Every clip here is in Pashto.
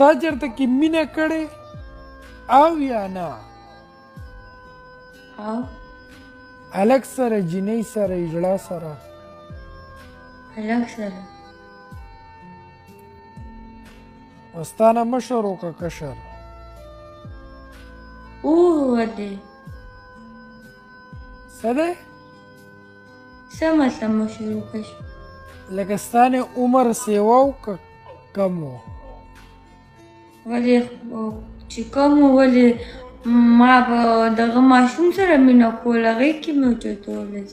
تا چېرته کې مینه کړې او یا نه او هلک سره جینۍ سره اجړا سره هلک سره وستانه مشر و که کشر اوه دی څه دی څه مطلب مشهور کش لکه ستانې عمر سیوه و که کم و ولې چې کوم ولې ما به دغه ماشوم سره مینه کول هغې کې مې اوچتولی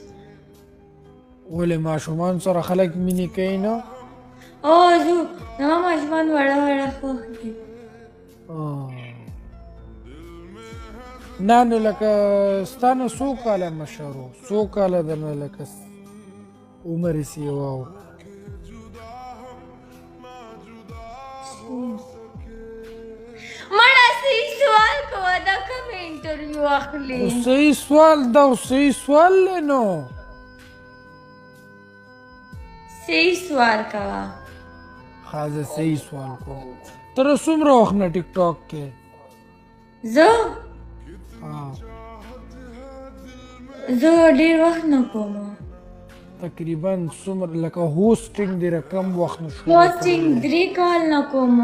ولې ماشومان سره خلک مینې کوي نه او زما ماشومان وړه وړه خوښ دي نه نو لکه ستانه څو کاله مشر و څو کاله درنه لکه عمر یې سیوه و مړه صحیح سوال کوه دا کومې انټرویو اخلي خو صحیح سوال دا خو صحیح سوال دی نو صحیح سوال کوه ښه زه صحیح سوال کوم ته را څومره وخت نه ټیک ټاک کې زه ډېر وخت نه کوم تقریبا څومره لکه هوسټینګ دې را کم وخت نه شو هوسټینګ 3 کال نه کوم